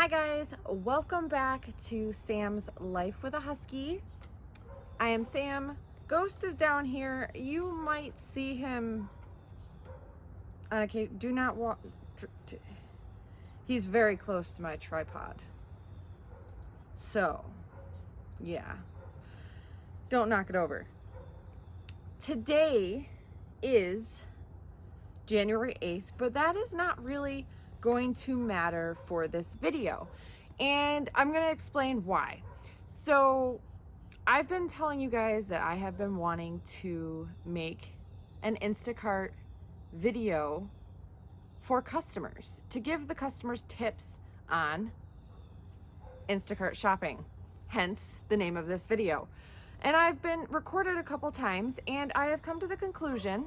Hi guys, welcome back to Sam's Life with a Husky. I am Sam. Ghost is down here. You might see him on occasion. Do not walk. He's very close to my tripod. So, yeah. Don't knock it over. Today is January 8th, but that is not really going to matter for this video, and I'm going to explain why. So I've been telling you guys that I have been wanting to make an Instacart video for customers, to give the customers tips on Instacart shopping, hence the name of this video. And I've been recorded a couple times, and I have come to the conclusion,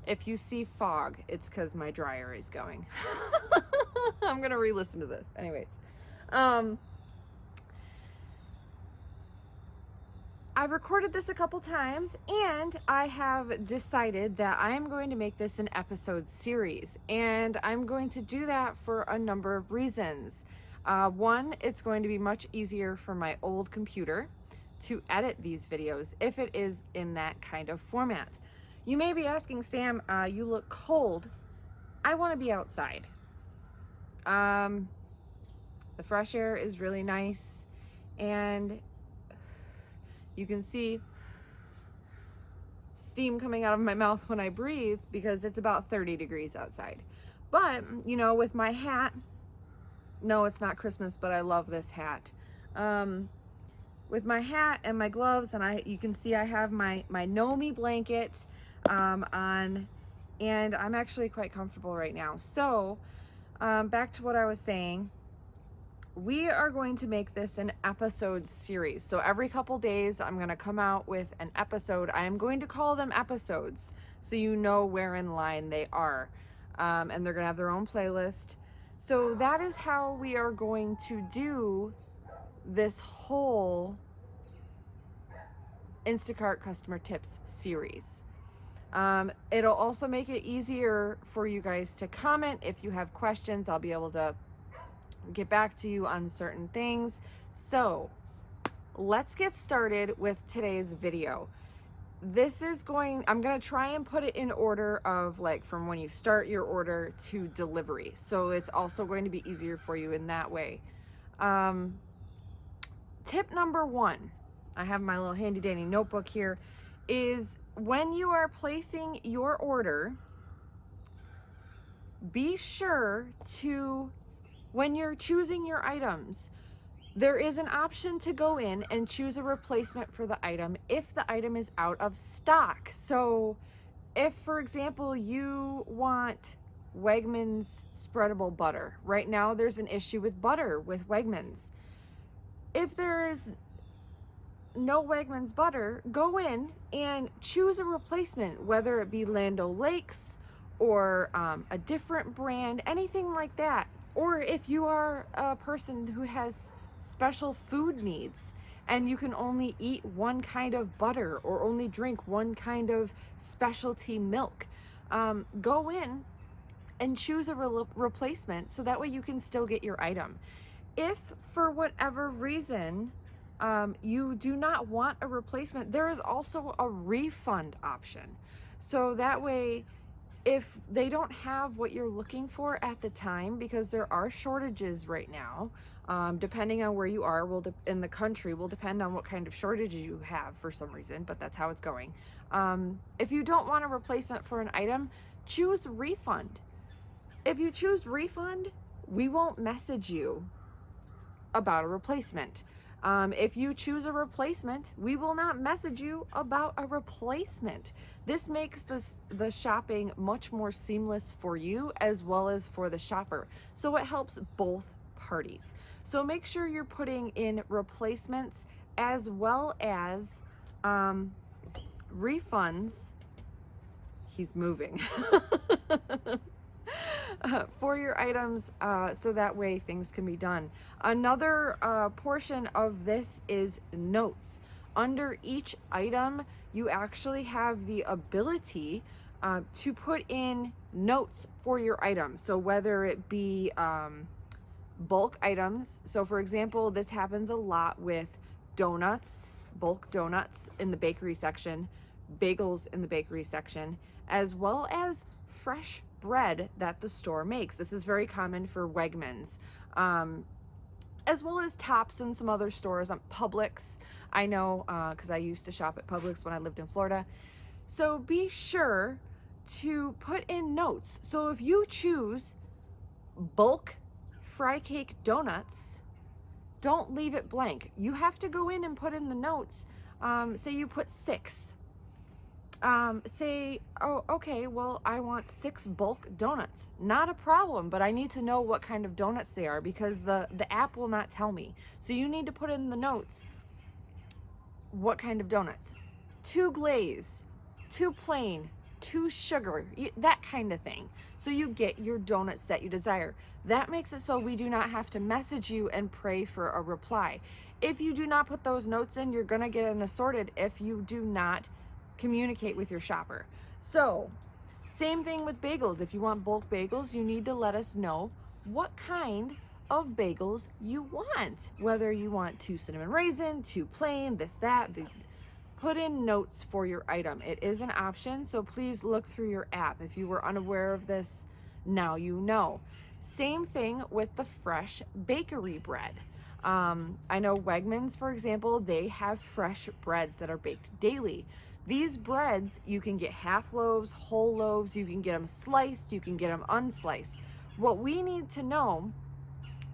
if you see fog, it's because my dryer is going. I'm going to re-listen to this. Anyways. I've recorded this a couple times, and I have decided that I am going to make this an episode series. And I'm going to do that for a number of reasons. One, it's going to be much easier for my old computer to edit these videos if it is in that kind of format. You may be asking, Sam, you look cold. I want to be outside. The fresh air is really nice, and you can see steam coming out of my mouth when I breathe because it's about 30 degrees outside. But, you know, with my hat, no, it's not Christmas, but I love this hat. With my hat and my gloves, and you can see I have my Nomi blanket on, and I'm actually quite comfortable right now. So back to what I was saying, we are going to make this an episode series. So every couple days I'm going to come out with an episode. I am going to call them episodes so you know where in line they are, and they're going to have their own playlist. So that is how we are going to do this whole Instacart customer tips series. It'll also make it easier for you guys to comment. If you have questions, I'll be able to get back to you on certain things. So let's get started with today's video. I'm going to try and put it in order of like from when you start your order to delivery. So it's also going to be easier for you in that way. Tip number one, I have my little handy dandy notebook here, is when you are placing your order, be sure to, when you're choosing your items, there is an option to go in and choose a replacement for the item if the item is out of stock. So if, for example, you want Wegmans spreadable butter, right now there's an issue with butter with Wegmans. If there is no Wegmans butter, go in and choose a replacement, whether it be Land O'Lakes or a different brand, anything like that. Or if you are a person who has special food needs and you can only eat one kind of butter or only drink one kind of specialty milk, go in and choose a replacement so that way you can still get your item. If for whatever reason you do not want a replacement, there is also a refund option. So that way, if they don't have what you're looking for at the time, because there are shortages right now, depending on where you are, in the country will depend on what kind of shortages you have for some reason, but that's how it's going. If you don't want a replacement for an item, choose refund. If you choose refund, we won't message you about a replacement. If you choose a replacement, we will not message you about a replacement. This makes the shopping much more seamless for you as well as for the shopper. So it helps both parties. So make sure you're putting in replacements as well as refunds. He's moving. For your items, so that way things can be done. Another portion of this is notes. Under each item, you actually have the ability to put in notes for your item. So whether it be bulk items. So for example, this happens a lot with donuts, bulk donuts in the bakery section, bagels in the bakery section, as well as fresh bread that the store makes. This is very common for Wegmans, as well as Tops and some other stores. Publix, I know, because I used to shop at Publix when I lived in Florida. So be sure to put in notes. So if you choose bulk fry cake donuts, don't leave it blank. You have to go in and put in the notes. Say you put 6. Say, oh, okay, well, I want 6 bulk donuts. Not a problem, but I need to know what kind of donuts they are, because the app will not tell me. So you need to put in the notes what kind of donuts. 2 glaze, 2 plain, 2 sugar, that kind of thing. So you get your donuts that you desire. That makes it so we do not have to message you and pray for a reply. If you do not put those notes in, you're gonna get an assorted if you do not communicate with your shopper. So same thing with bagels. If you want bulk bagels, you need to let us know what kind of bagels you want, whether you want 2 cinnamon raisin, 2 plain, this, that. Put in notes for your item. It is an option, so please look through your app. If you were unaware of this, now you know. Same thing with the fresh bakery bread. I know Wegmans, for example, they have fresh breads that are baked daily. These breads, you can get half loaves, whole loaves, you can get them sliced, you can get them unsliced. What we need to know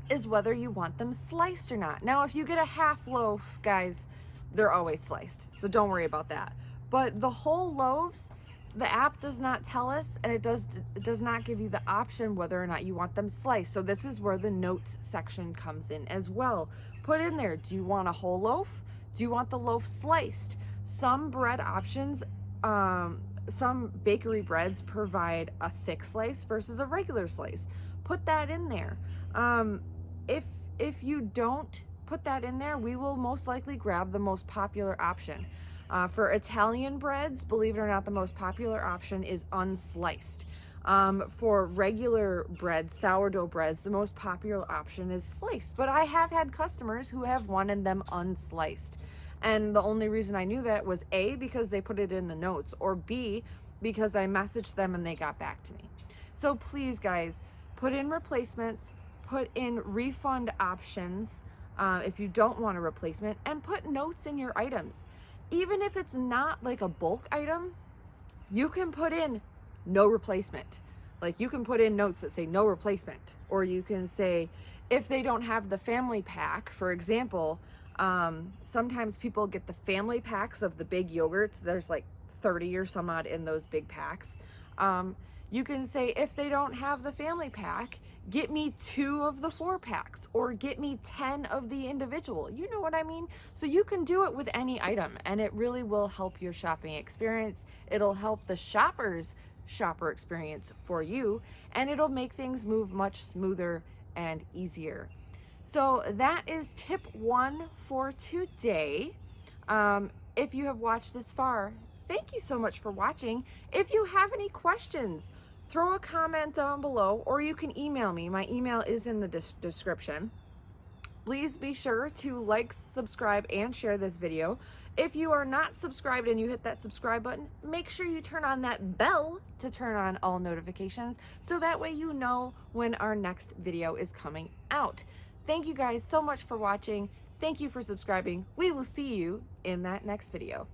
is whether you want them sliced or not. Now, if you get a half loaf, guys, they're always sliced, so don't worry about that. But the whole loaves, the app does not tell us, and it does not give you the option whether or not you want them sliced. So this is where the notes section comes in as well. Put in there, do you want a whole loaf? Do you want the loaf sliced? Some bread options, some bakery breads provide a thick slice versus a regular slice. Put that in there. If you don't put that in there, we will most likely grab the most popular option. For Italian breads, believe it or not, the most popular option is unsliced. For regular bread, sourdough breads, the most popular option is sliced. But I have had customers who have wanted them unsliced. And the only reason I knew that was A, because they put it in the notes, or B, because I messaged them and they got back to me. So please, guys, put in replacements, put in refund options if you don't want a replacement, and put notes in your items. Even if it's not like a bulk item, you can put in no replacement. Like, you can put in notes that say no replacement, or you can say, if they don't have the family pack, for example, sometimes people get the family packs of the big yogurts. There's like 30 or some odd in those big packs. You can say, if they don't have the family pack, get me 2 of the 4 packs, or get me 10 of the individual. You know what I mean? So you can do it with any item, and it really will help your shopping experience. It'll help the shopper's shopper experience for you, and it'll make things move much smoother and easier. So that is tip 1 for today. If you have watched this far, thank you so much for watching. If you have any questions, throw a comment down below, or you can email me. My email is in the description. Please be sure to like, subscribe, and share this video. If you are not subscribed and you hit that subscribe button, make sure you turn on that bell to turn on all notifications, so that way you know when our next video is coming out. Thank you guys so much for watching. Thank you for subscribing. We will see you in that next video.